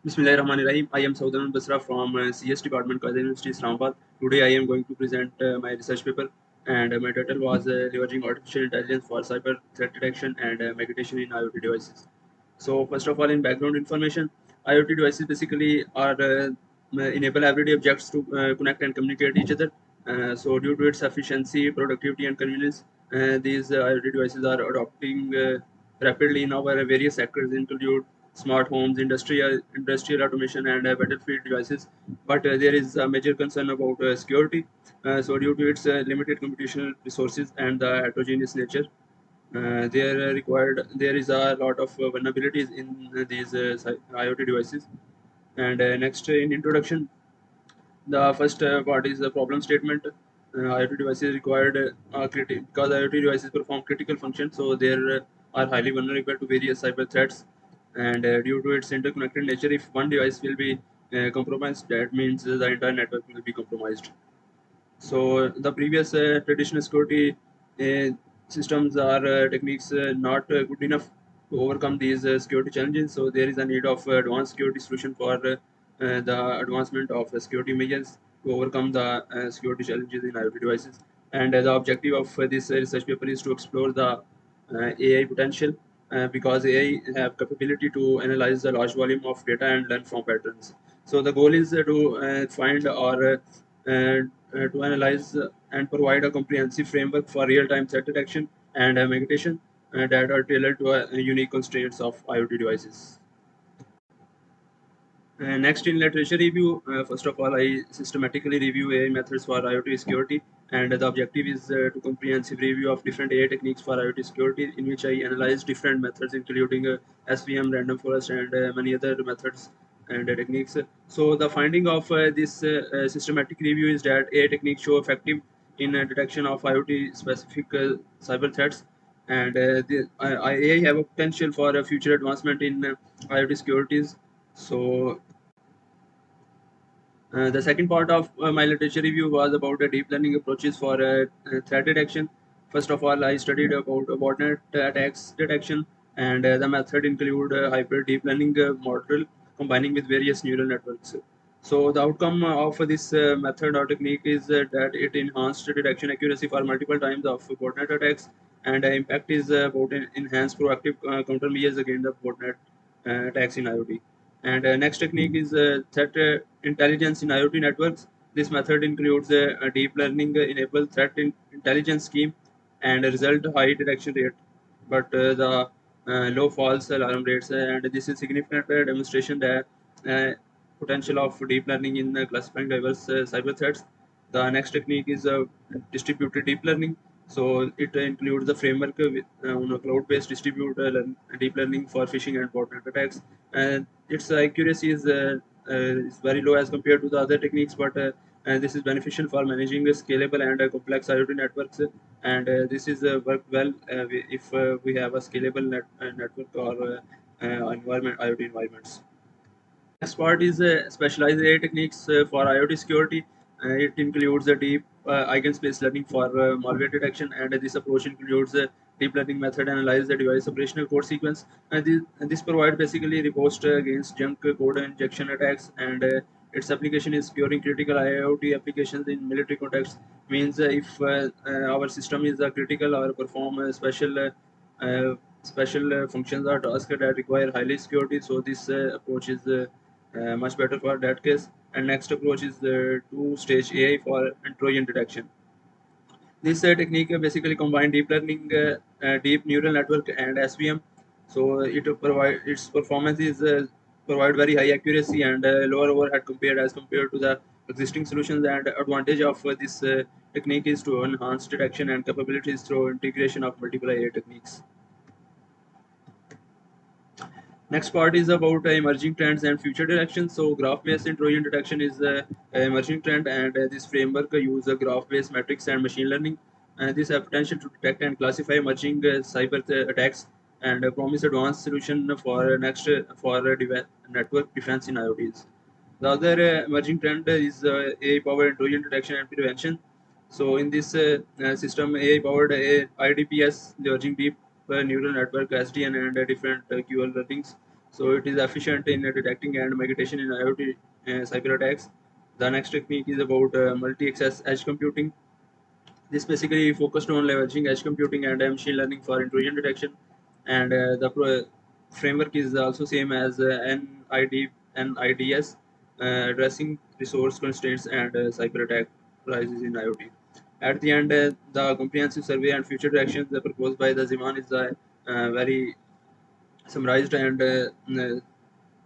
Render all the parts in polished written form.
Bismillahirrahmanirrahim. I am Saud Basra from CS Department, Qaeda University, Islamabad. Today I am going to present my research paper, and my title was Leveraging Artificial Intelligence for Cyber Threat Detection and Mitigation in IoT Devices. So first of all, in background information, IoT devices basically are enable everyday objects to connect and communicate each other. So due to its efficiency, productivity, and convenience, these IoT devices are adopting rapidly in our various sectors, include smart homes, industrial automation, and battlefield devices. But there is a major concern about security. So due to its limited computational resources and the heterogeneous nature, there is a lot of vulnerabilities in these IoT devices. And next, in introduction, the first part is the problem statement. IoT devices required because IoT devices perform critical functions, so they are highly vulnerable to various cyber threats. And due to its interconnected nature, if one device will be compromised, that means the entire network will be compromised. So the previous traditional security uh, systems are techniques not good enough to overcome these security challenges. So there is a need of advanced security solution for the advancement of security measures to overcome the security challenges in IoT devices. And the objective of this research paper is to explore the AI potential because AI have capability to analyze the large volume of data and learn from patterns. So the goal is to find or to analyze and provide a comprehensive framework for real-time threat detection and mitigation that are tailored to unique constraints of IoT devices. Next, in literature review, first of all, I systematically review AI methods for IoT security, and the objective is to comprehensive review of different AI techniques for IoT security, in which I analyze different methods, including SVM, random forest, and many other methods and techniques. So, the finding of this systematic review is that AI techniques show effective in detection of IoT specific cyber threats, and AI have a potential for future advancement in IoT securities. So the second part of my literature review was about the deep learning approaches for threat detection. First of all, I studied about botnet attacks detection, and the method include hybrid deep learning model combining with various neural networks. So the outcome of this method or technique is that it enhanced detection accuracy for multiple times of botnet attacks, and the impact is about enhanced proactive countermeasures against the botnet attacks in IoT. And next technique is threat intelligence in IoT networks. This method includes a deep learning enabled intelligence scheme and a result high detection rate, but the low false alarm rates. And this is significant demonstration that uh, potential of deep learning in classifying diverse cyber threats. The next technique is distributed deep learning. So it includes the framework with on a cloud-based deep learning for phishing and botnet attacks. And its accuracy is very low as compared to the other techniques, but this is beneficial for managing scalable and complex IoT networks. And this is work well if we have a scalable network or environment IoT environments. Next part is specialized AI techniques for IoT security. It includes a deep eigenspace learning for malware detection, and this approach includes a deep learning method analyze the device operational code sequence. And this provide basically robust against junk code injection attacks, and its application is securing critical IoT applications in military context. Means if our system is critical or perform uh, special functions or tasks that require highly security, so this approach is much better for that case. And next approach is the two-stage AI for Trojan detection. This technique basically combine deep learning, deep neural network, and SVM. So it provide its performance is provide very high accuracy and lower overhead compared to the existing solutions. And advantage of this technique is to enhance detection and capabilities through integration of multiple AI techniques. Next part is about emerging trends and future directions. So graph-based intrusion detection is an emerging trend, and this framework use graph-based metrics and machine learning. And this have potential to detect and classify emerging cyber attacks and promise advanced solution for network defense in IoTs. The other emerging trend is AI-powered intrusion detection and prevention. So in this system, AI-powered IDPS, leveraging deep neural network (SDN) and different QL learnings. So it is efficient in detecting and mitigation in IoT cyber attacks. The next technique is about multi-access edge computing. This basically focused on leveraging edge computing and machine learning for intrusion detection, and the framework is also same as NIDS, addressing resource constraints and cyber attack rises in IoT. At the end, the comprehensive survey and future directions proposed by the Ziman is a very summarized and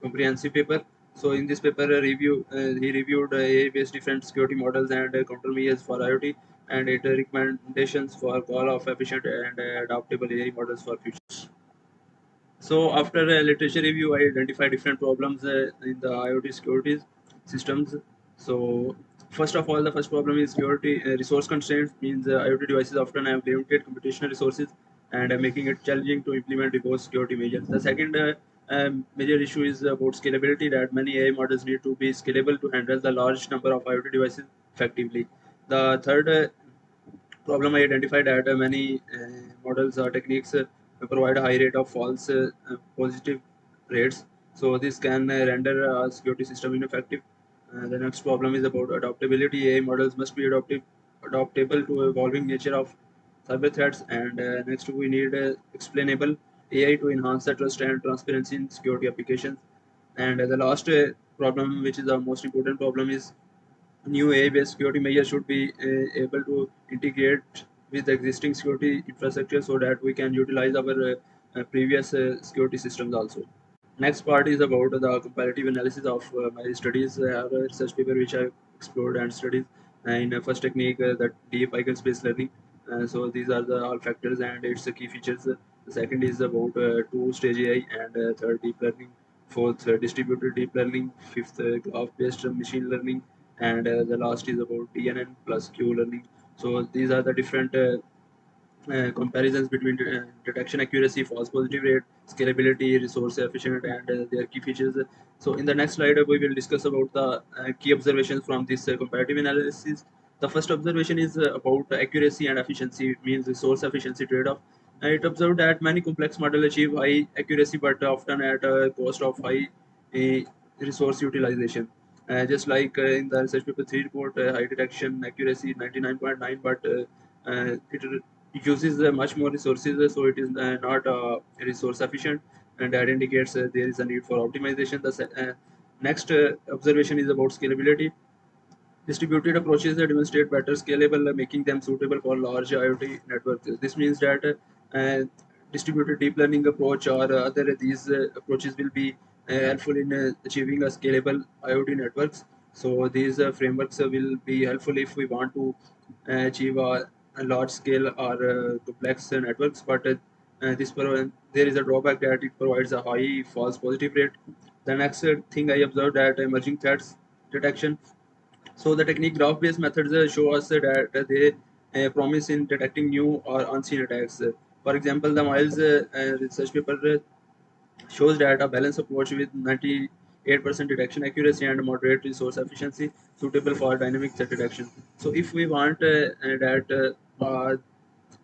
comprehensive paper. So in this paper, he reviewed AI-based different security models and countermeasures for IoT, and it recommendations for call of efficient and adaptable AI models for future. So after a literature review, I identified different problems in the IoT security systems. So first of all, the first problem is security resource constraints. Means IoT devices often have limited computational resources and making it challenging to implement robust security measures. The second major issue is about scalability. That many AI models need to be scalable to handle the large number of IoT devices effectively. The third problem I identified that many models or techniques provide a high rate of false positive rates. So this can render a security system ineffective. The next problem is about adaptability. AI models must be adaptable to evolving nature of cyber threats. And next we need explainable AI to enhance the trust and transparency in security applications. And the last problem, which is the most important problem, is new AI-based security measures should be able to integrate with the existing security infrastructure so that we can utilize our previous security systems also. Next part is about the comparative analysis of my studies. I have a research paper which I explored and studied. In first technique, that deep eigen-space learning. So these are the all factors and its key features. The second is about two-stage AI, and third deep learning. Fourth, distributed deep learning. Fifth, graph-based machine learning, and the last is about DNN plus Q learning. So these are the different comparisons between detection accuracy, false positive rate, scalability, resource efficient, and their key features. So in the next slide, we will discuss about the key observations from this comparative analysis. The first observation is about accuracy and efficiency, means resource efficiency trade-off. It observed that many complex models achieve high accuracy, but often at a cost of high uh, resource utilization. Just like in the research paper 3 report, high detection accuracy 99.9, but it uses much more resources, so it is not resource efficient, and that indicates there is a need for optimization. The next observation is about scalability. Distributed approaches that demonstrate better scalable, making them suitable for large IoT networks. This means that distributed deep learning approach or other these approaches will be helpful in achieving a scalable IoT networks. So these frameworks will be helpful if we want to achieve a large scale or complex networks. But there is a drawback that it provides a high false positive rate. The next thing I observed that emerging threats detection. So the technique graph-based methods show us that they promise in detecting new or unseen attacks. For example, the Miles research paper shows that a balanced approach with 98% detection accuracy and moderate resource efficiency suitable for dynamic threat detection. So if we want that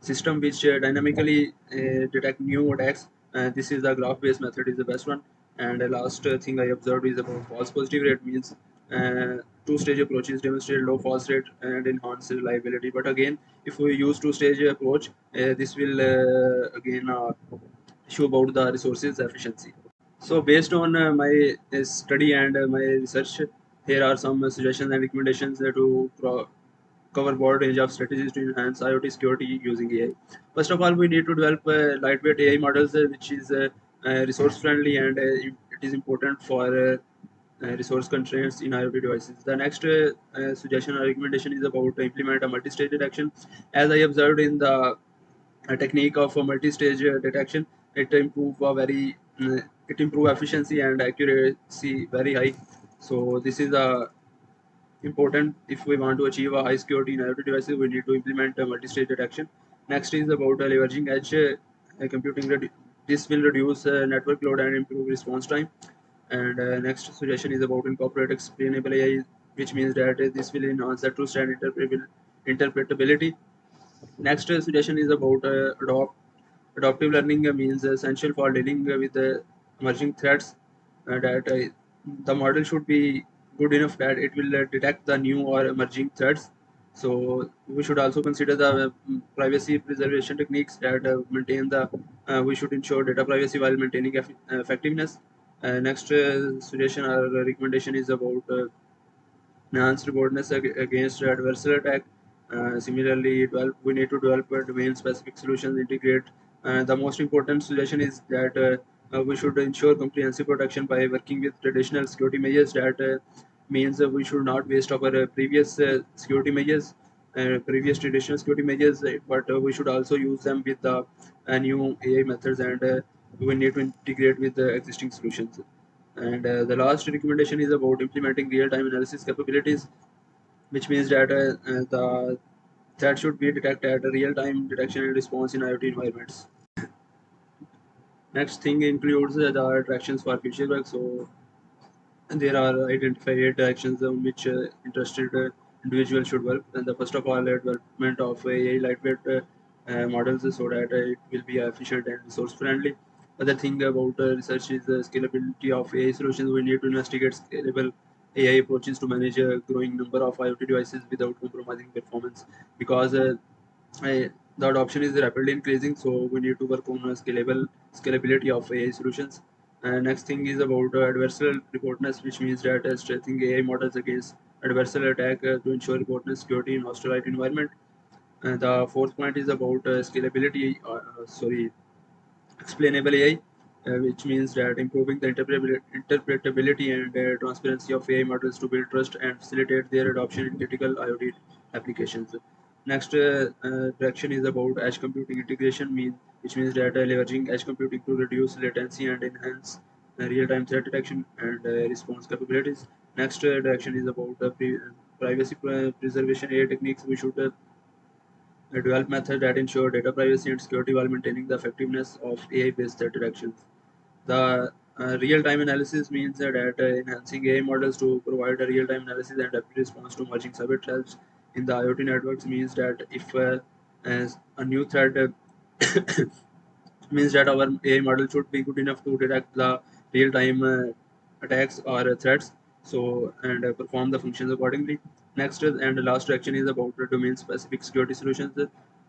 system which dynamically detect new attacks, this is the graph-based method is the best one. And the last thing I observed is about false positive rate, means two-stage approaches demonstrate low false rate and enhance reliability. But again, if we use two-stage approach, this will again show about the resources efficiency. So based on my study and my research, here are some suggestions and recommendations to cover broad range of strategies to enhance IoT security using AI. First of all, we need to develop lightweight AI models, which is resource friendly, and it is important for resource constraints in IoT devices. The next suggestion or recommendation is about to implement a multi-stage detection. As I observed in the technique of a multi-stage detection, it improve it improve efficiency and accuracy very high. So this is a important if we want to achieve a high security in IoT devices. We need to implement a multi-stage detection. Next is about leveraging edge computing. This will reduce network load and improve response time. And next suggestion is about incorporate explainable AI, which means that this will enhance the trust and interpretability. Next suggestion is about adaptive learning, means essential for dealing with emerging threats. that the model should be good enough that it will detect the new or emerging threats. So we should also consider the privacy preservation techniques that maintain the we should ensure data privacy while maintaining effectiveness. Next suggestion or recommendation is about enhanced robustness against adversarial attack. Similarly, we need to develop domain-specific solutions, integrate. The most important suggestion is that we should ensure comprehensive protection by working with traditional security measures. That means we should not waste our previous security measures, previous traditional security measures, but we should also use them with the new AI methods, and we need to integrate with the existing solutions. And the last recommendation is about implementing real-time analysis capabilities, which means that the that should be detected at a real-time detection and response in IoT environments. Next thing includes the directions for future work. So there are identified actions on which interested individuals should work. And the first of all, development of AI lightweight models so that it will be efficient and resource friendly. Other thing about research is the scalability of AI solutions. We need to investigate scalable AI approaches to manage a growing number of IoT devices without compromising performance, because the adoption is rapidly increasing. So we need to work on scalability of AI solutions. Next thing is about adversarial reportness, which means that strengthening AI models against adversarial attack to ensure reportness security in hostile environment. The fourth point is about scalability, explainable AI, which means that improving the interpretability and transparency of AI models to build trust and facilitate their adoption in critical IoT applications. Next direction is about edge computing integration, which means that leveraging edge computing to reduce latency and enhance real-time threat detection and response capabilities. Next direction is about privacy preservation AI techniques. We should develop methods that ensure data privacy and security while maintaining the effectiveness of AI-based threat detections. The real-time analysis means that enhancing AI models to provide a real-time analysis and rapid response to emerging cyber threats in the IoT networks means that if as a new threat means that our AI model should be good enough to detect the real-time attacks or threats, so and perform the functions accordingly. Next and the last action is about the domain-specific security solutions.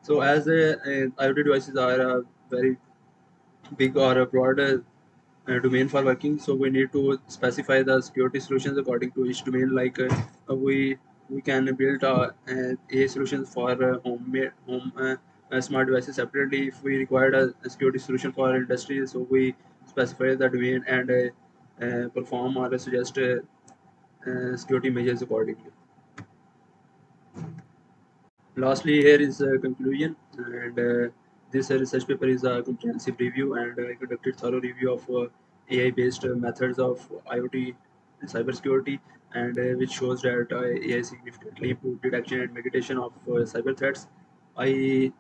So as IoT devices are very big or a broad domain for working, so we need to specify the security solutions according to each domain. Like we can build a solutions for home smart devices separately. If we require a security solution for industry, so we specify the domain and perform or suggest security measures accordingly. Lastly, here is a conclusion, and this research paper is a comprehensive review, and I conducted thorough review of AI-based methods of IoT and cybersecurity, and which shows that AI significantly improved detection and mitigation of cyber threats. I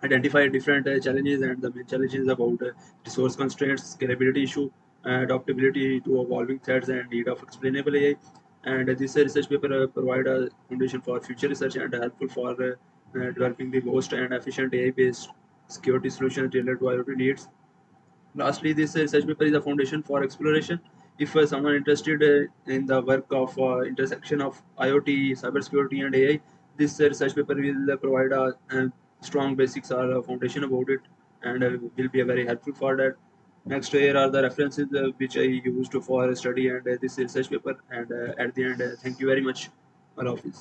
identify different challenges, and the main challenges about resource constraints, scalability issue, adaptability to evolving threats, and need of explainable AI. And this research paper provide a foundation for future research and helpful for developing the most and efficient AI-based security solutions tailored to IoT needs. Lastly, this research paper is a foundation for exploration. If someone interested in the work of intersection of IoT, cybersecurity, and AI, this research paper will provide a strong basics or a foundation about it, and will be very helpful for that. Next, here are the references which I used for study and this research paper. And at the end, thank you very much, all of you.